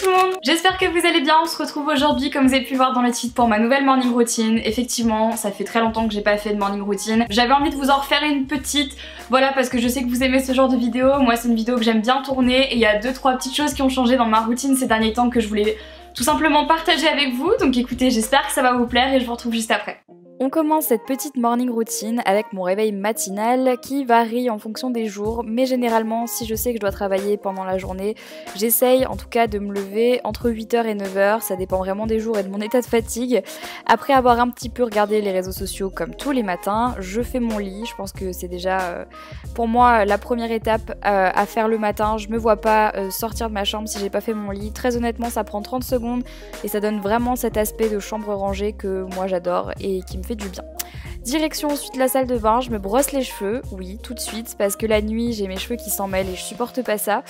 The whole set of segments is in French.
tout le monde, j'espère que vous allez bien. On se retrouve aujourd'hui comme vous avez pu voir dans le titre pour ma nouvelle morning routine. Effectivement ça fait très longtemps que j'ai pas fait de morning routine. J'avais envie de vous en refaire une petite, voilà, parce que je sais que vous aimez ce genre de vidéo. Moi c'est une vidéo que j'aime bien tourner et il y a 2-3 petites choses qui ont changé dans ma routine ces derniers temps que je voulais tout simplement partager avec vous. Donc écoutez, j'espère que ça va vous plaire et je vous retrouve juste après. On commence cette petite morning routine avec mon réveil matinal qui varie en fonction des jours, mais généralement si je sais que je dois travailler pendant la journée, j'essaye en tout cas de me lever entre 8h et 9h, ça dépend vraiment des jours et de mon état de fatigue. Après avoir un petit peu regardé les réseaux sociaux comme tous les matins, je fais mon lit. Je pense que c'est déjà pour moi la première étape à faire le matin. Je me vois pas sortir de ma chambre si j'ai pas fait mon lit. Très honnêtement ça prend 30 secondes et ça donne vraiment cet aspect de chambre rangée que moi j'adore et qui me fait du bien. Direction ensuite la salle de bain, je me brosse les cheveux, oui, tout de suite, parce que la nuit j'ai mes cheveux qui s'en mêlent et je supporte pas ça.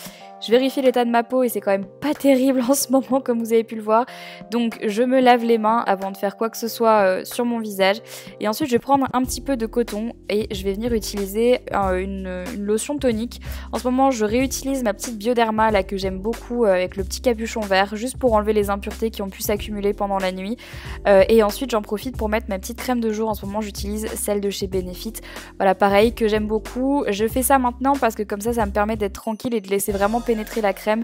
Je vérifie l'état de ma peau et c'est quand même pas terrible en ce moment comme vous avez pu le voir. Donc je me lave les mains avant de faire quoi que ce soit sur mon visage. Et ensuite je vais prendre un petit peu de coton et je vais venir utiliser une lotion tonique. En ce moment je réutilise ma petite Bioderma là que j'aime beaucoup avec le petit capuchon vert, juste pour enlever les impuretés qui ont pu s'accumuler pendant la nuit. Et ensuite j'en profite pour mettre ma petite crème de jour. En ce moment j'utilise celle de chez Benefit. Voilà, pareil, que j'aime beaucoup. Je fais ça maintenant parce que comme ça me permet d'être tranquille et de laisser vraiment pénétrer la crème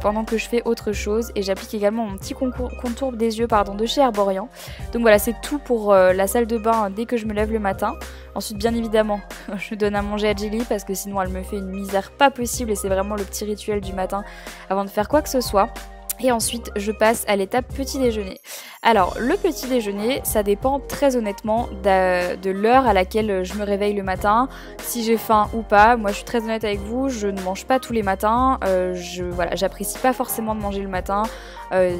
pendant que je fais autre chose. Et j'applique également mon petit contour des yeux de chez Herborian. Donc voilà, c'est tout pour la salle de bain dès que je me lève le matin. Ensuite bien évidemment je donne à manger à Jilly parce que sinon elle me fait une misère pas possible et c'est vraiment le petit rituel du matin avant de faire quoi que ce soit. Et ensuite je passe à l'étape petit déjeuner. Alors le petit déjeuner ça dépend très honnêtement de l'heure à laquelle je me réveille le matin, si j'ai faim ou pas. Moi je suis très honnête avec vous, je ne mange pas tous les matins, voilà, j'apprécie pas forcément de manger le matin.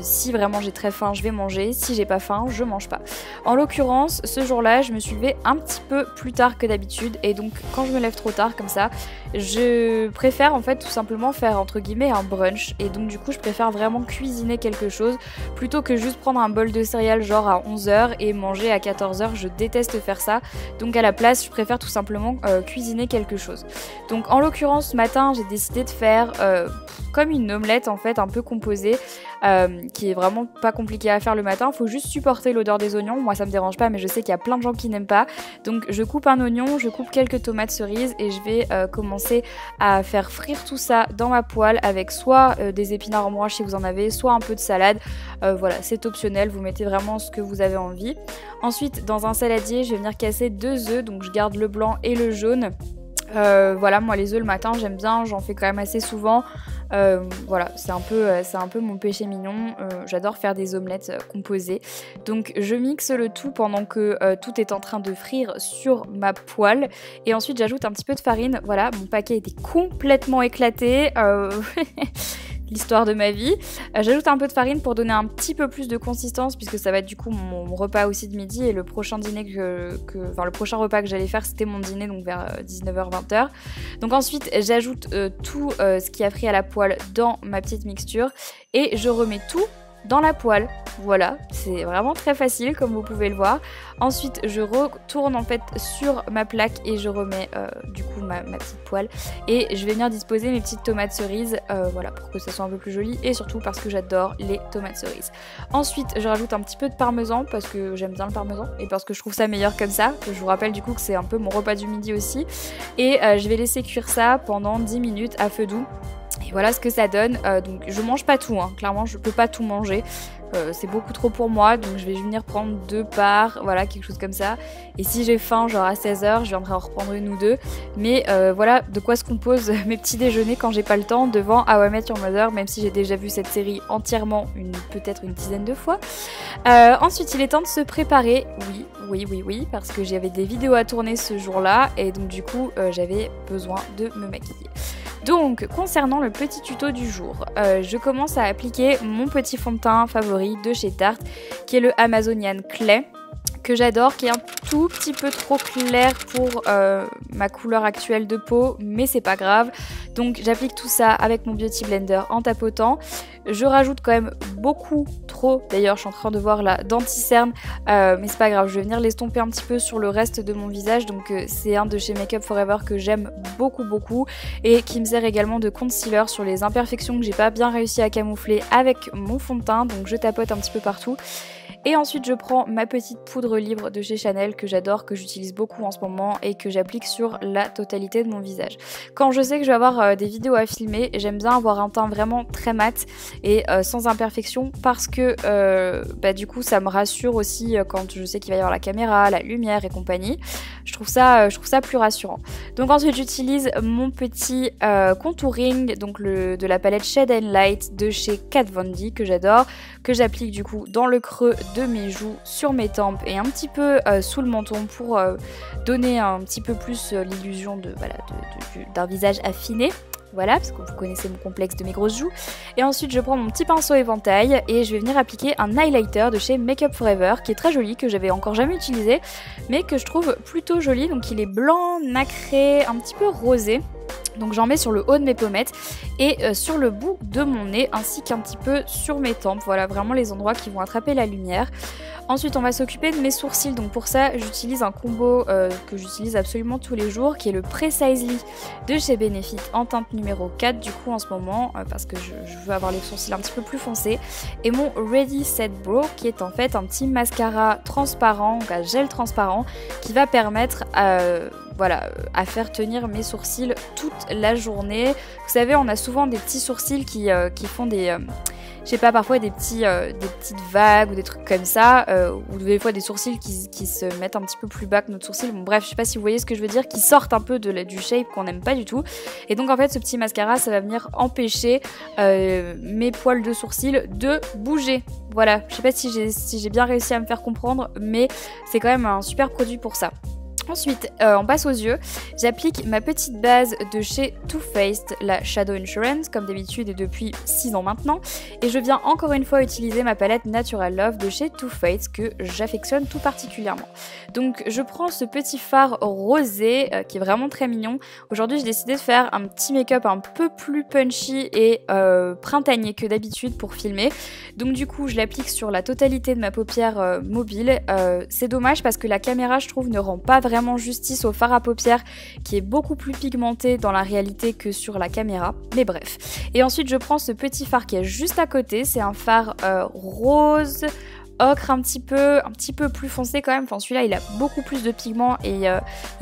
Si vraiment j'ai très faim je vais manger, si j'ai pas faim je mange pas. En l'occurrence ce jour-là je me suis levée un petit peu plus tard que d'habitude et donc quand je me lève trop tard comme ça je préfère en fait tout simplement faire entre guillemets un brunch et donc du coup je préfère vraiment cuisiner quelque chose plutôt que juste prendre un bol de céréales genre à 11h et manger à 14h. Je déteste faire ça, donc à la place je préfère tout simplement cuisiner quelque chose. Donc en l'occurrence ce matin j'ai décidé de faire comme une omelette en fait un peu composée qui est vraiment pas compliqué à faire le matin. Faut juste supporter l'odeur des oignons, moi ça me dérange pas mais je sais qu'il y a plein de gens qui n'aiment pas. Donc je coupe un oignon, je coupe quelques tomates cerises et je vais commencer à faire frire tout ça dans ma poêle avec soit des épinards en branche si vous en avez, soit un peu de salade. Voilà, c'est optionnel, vous mettez vraiment ce que vous avez envie. Ensuite dans un saladier je vais venir casser 2 œufs, donc je garde le blanc et le jaune. Voilà, moi les œufs le matin j'aime bien, j'en fais quand même assez souvent. Voilà, c'est un peu mon péché mignon. J'adore faire des omelettes composées. Donc je mixe le tout pendant que tout est en train de frire sur ma poêle. Et ensuite j'ajoute un petit peu de farine. Voilà, mon paquet était complètement éclaté. L'histoire de ma vie. J'ajoute un peu de farine pour donner un petit peu plus de consistance puisque ça va être du coup mon repas aussi de midi et le prochain dîner le prochain repas que j'allais faire c'était mon dîner donc vers 19h-20h. Donc ensuite j'ajoute tout ce qui a pris à la poêle dans ma petite mixture et je remets tout dans la poêle. Voilà, c'est vraiment très facile comme vous pouvez le voir. Ensuite je retourne en fait sur ma plaque et je remets du coup ma petite poêle et je vais venir disposer mes petites tomates cerises, voilà, pour que ça soit un peu plus joli et surtout parce que j'adore les tomates cerises. Ensuite je rajoute un petit peu de parmesan parce que j'aime bien le parmesan et parce que je trouve ça meilleur comme ça. Je vous rappelle du coup que c'est un peu mon repas du midi aussi et je vais laisser cuire ça pendant 10 minutes à feu doux. Et voilà ce que ça donne. Donc je mange pas tout, hein. Clairement je peux pas tout manger. C'est beaucoup trop pour moi, donc je vais venir prendre 2 parts, voilà, quelque chose comme ça. Et si j'ai faim, genre à 16h, je viendrai en reprendre 1 ou 2. Mais voilà de quoi se composent mes petits déjeuners quand j'ai pas le temps devant How I Met Your Mother, même si j'ai déjà vu cette série entièrement peut-être une dizaine de fois. Ensuite, il est temps de se préparer. Oui, parce que j'avais des vidéos à tourner ce jour-là et donc du coup, j'avais besoin de me maquiller. Donc, concernant le petit tuto du jour, je commence à appliquer mon petit fond de teint favori de chez Tarte, qui est le Amazonian Clay, que j'adore, qui est un tout petit peu trop clair pour ma couleur actuelle de peau, mais c'est pas grave. Donc j'applique tout ça avec mon Beauty Blender en tapotant. Je rajoute quand même beaucoup trop. D'ailleurs je suis en train de voir la denti-cerne, mais c'est pas grave, je vais venir l'estomper un petit peu sur le reste de mon visage. Donc c'est un de chez Make Up For Ever que j'aime beaucoup et qui me sert également de concealer sur les imperfections que j'ai pas bien réussi à camoufler avec mon fond de teint. Donc je tapote un petit peu partout. Et ensuite je prends ma petite poudre libre de chez Chanel que j'adore, que j'utilise beaucoup en ce moment et que j'applique sur la totalité de mon visage. Quand je sais que je vais avoir des vidéos à filmer, j'aime bien avoir un teint vraiment très mat et sans imperfection parce que du coup ça me rassure aussi quand je sais qu'il va y avoir la caméra, la lumière et compagnie. Je trouve ça plus rassurant. Donc ensuite j'utilise mon petit contouring, donc de la palette Shade and Light de chez Kat Von D que j'adore, que j'applique du coup dans le creux de mes joues, sur mes tempes et un petit peu sous le menton pour donner un petit peu plus l'illusion d'un visage affiné. Voilà, parce que vous connaissez mon complexe de mes grosses joues. Et ensuite je prends mon petit pinceau éventail et je vais venir appliquer un highlighter de chez Make Up For Ever qui est très joli, que j'avais encore jamais utilisé, mais que je trouve plutôt joli. Donc il est blanc, nacré, un petit peu rosé. Donc j'en mets sur le haut de mes pommettes et sur le bout de mon nez ainsi qu'un petit peu sur mes tempes. Voilà, vraiment les endroits qui vont attraper la lumière. Ensuite on va s'occuper de mes sourcils, donc pour ça j'utilise un combo que j'utilise absolument tous les jours qui est le Precisely de chez Benefit en teinte numéro 4 du coup en ce moment parce que je veux avoir les sourcils un petit peu plus foncés, et mon Ready Set Brow qui est en fait un petit mascara transparent, donc à gel transparent qui va permettre à faire tenir mes sourcils toute la journée. Vous savez, on a souvent des petits sourcils qui font des... je sais pas, parfois des petites vagues ou des trucs comme ça, ou des fois des sourcils qui se mettent un petit peu plus bas que notre sourcil. Bon bref, je sais pas si vous voyez ce que je veux dire, qui sortent un peu du shape qu'on n'aime pas du tout. Et donc en fait ce petit mascara, ça va venir empêcher mes poils de sourcils de bouger. Voilà, je sais pas si j'ai bien réussi à me faire comprendre, mais c'est quand même un super produit pour ça. Ensuite, on passe aux yeux. J'applique ma petite base de chez Too Faced, la Shadow Insurance, comme d'habitude et depuis 6 ans maintenant. Et je viens encore une fois utiliser ma palette Natural Love de chez Too Faced que j'affectionne tout particulièrement. Donc je prends ce petit fard rosé qui est vraiment très mignon. Aujourd'hui j'ai décidé de faire un petit make-up un peu plus punchy et printanier que d'habitude pour filmer. Donc du coup je l'applique sur la totalité de ma paupière mobile. C'est dommage parce que la caméra je trouve ne rend pas vraiment justice au fard à paupières qui est beaucoup plus pigmenté dans la réalité que sur la caméra, mais bref. Et ensuite je prends ce petit fard qui est juste à côté, c'est un fard rose ocre un petit peu plus foncé quand même. Enfin celui-là il a beaucoup plus de pigments et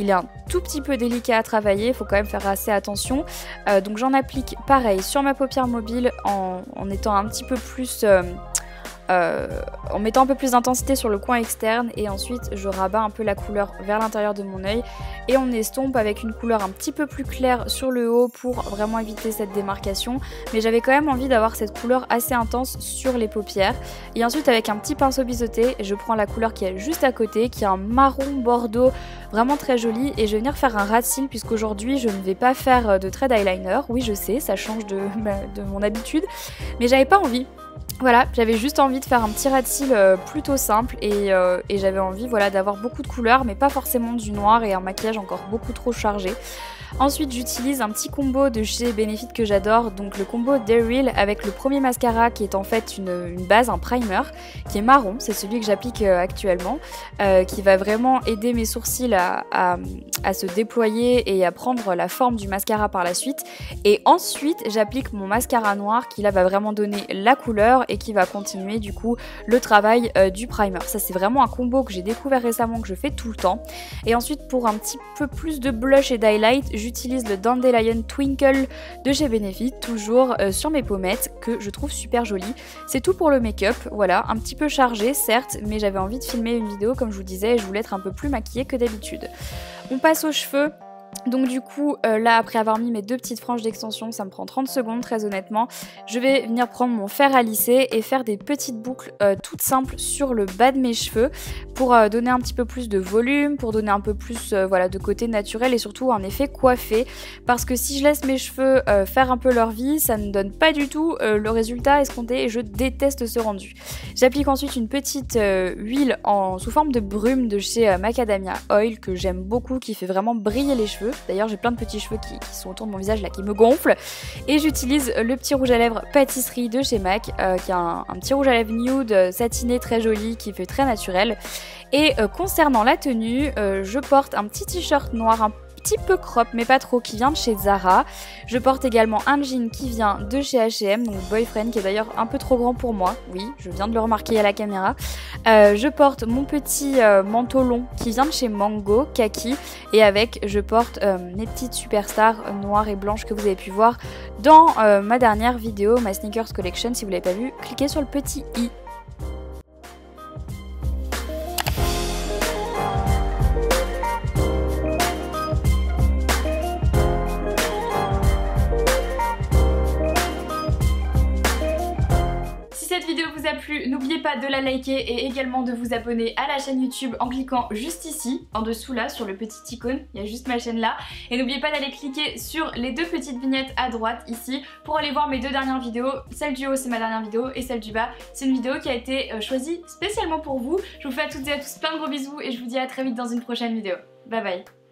il est un tout petit peu délicat à travailler, il faut quand même faire assez attention. Donc j'en applique pareil sur ma paupière mobile en étant un petit peu plus... en mettant un peu plus d'intensité sur le coin externe, et ensuite je rabats un peu la couleur vers l'intérieur de mon œil et on estompe avec une couleur un petit peu plus claire sur le haut pour vraiment éviter cette démarcation, mais j'avais quand même envie d'avoir cette couleur assez intense sur les paupières. Et ensuite avec un petit pinceau biseauté je prends la couleur qui est juste à côté, qui est un marron bordeaux vraiment très joli, et je vais venir faire un ras de cils puisqu'aujourd'hui je ne vais pas faire de trait d'eyeliner. Oui je sais, ça change de mon habitude, mais j'avais pas envie. Voilà, j'avais juste envie de faire un petit ras de cils plutôt simple et j'avais envie d'avoir beaucoup de couleurs mais pas forcément du noir et un maquillage encore beaucoup trop chargé. Ensuite j'utilise un petit combo de chez Benefit que j'adore, donc le combo Daryl avec le premier mascara qui est en fait une base, un primer qui est marron, c'est celui que j'applique actuellement, qui va vraiment aider mes sourcils à se déployer et à prendre la forme du mascara par la suite. Et ensuite j'applique mon mascara noir qui là va vraiment donner la couleur et qui va continuer du coup le travail du primer. Ça c'est vraiment un combo que j'ai découvert récemment, que je fais tout le temps. Et ensuite pour un petit peu plus de blush et d'highlight, j'utilise le Dandelion Twinkle de chez Benefit, toujours sur mes pommettes, que je trouve super joli. C'est tout pour le make-up, voilà, un petit peu chargé certes, mais j'avais envie de filmer une vidéo comme je vous disais et je voulais être un peu plus maquillée que d'habitude. On passe aux cheveux. Donc du coup là après avoir mis mes deux petites franges d'extension, ça me prend 30 secondes très honnêtement, je vais venir prendre mon fer à lisser et faire des petites boucles toutes simples sur le bas de mes cheveux pour donner un petit peu plus de volume, pour donner un peu plus de côté naturel et surtout un effet coiffé, parce que si je laisse mes cheveux faire un peu leur vie, ça ne donne pas du tout le résultat escompté et je déteste ce rendu. J'applique ensuite une petite huile sous forme de brume de chez Macadamia Oil que j'aime beaucoup, qui fait vraiment briller les cheveux. D'ailleurs j'ai plein de petits cheveux qui sont autour de mon visage là qui me gonflent. Et j'utilise le petit rouge à lèvres pâtisserie de chez MAC qui est un petit rouge à lèvres nude satiné très joli qui fait très naturel. Et concernant la tenue, je porte un petit t-shirt noir un petit peu crop mais pas trop qui vient de chez Zara. Je porte également un jean qui vient de chez H&M, donc Boyfriend, qui est d'ailleurs un peu trop grand pour moi. Oui, je viens de le remarquer à la caméra. Je porte mon petit manteau long qui vient de chez Mango, kaki, et avec je porte mes petites superstars noires et blanches que vous avez pu voir dans ma dernière vidéo, ma sneakers collection. Si vous l'avez pas vu, cliquez sur le petit i. Si cette vidéo vous a plu, n'oubliez pas de la liker et également de vous abonner à la chaîne YouTube en cliquant juste ici, en dessous là, sur le petit icône, il y a juste ma chaîne là. Et n'oubliez pas d'aller cliquer sur les deux petites vignettes à droite ici pour aller voir mes deux dernières vidéos. Celle du haut c'est ma dernière vidéo et celle du bas c'est une vidéo qui a été choisie spécialement pour vous. Je vous fais à toutes et à tous plein de gros bisous et je vous dis à très vite dans une prochaine vidéo. Bye bye.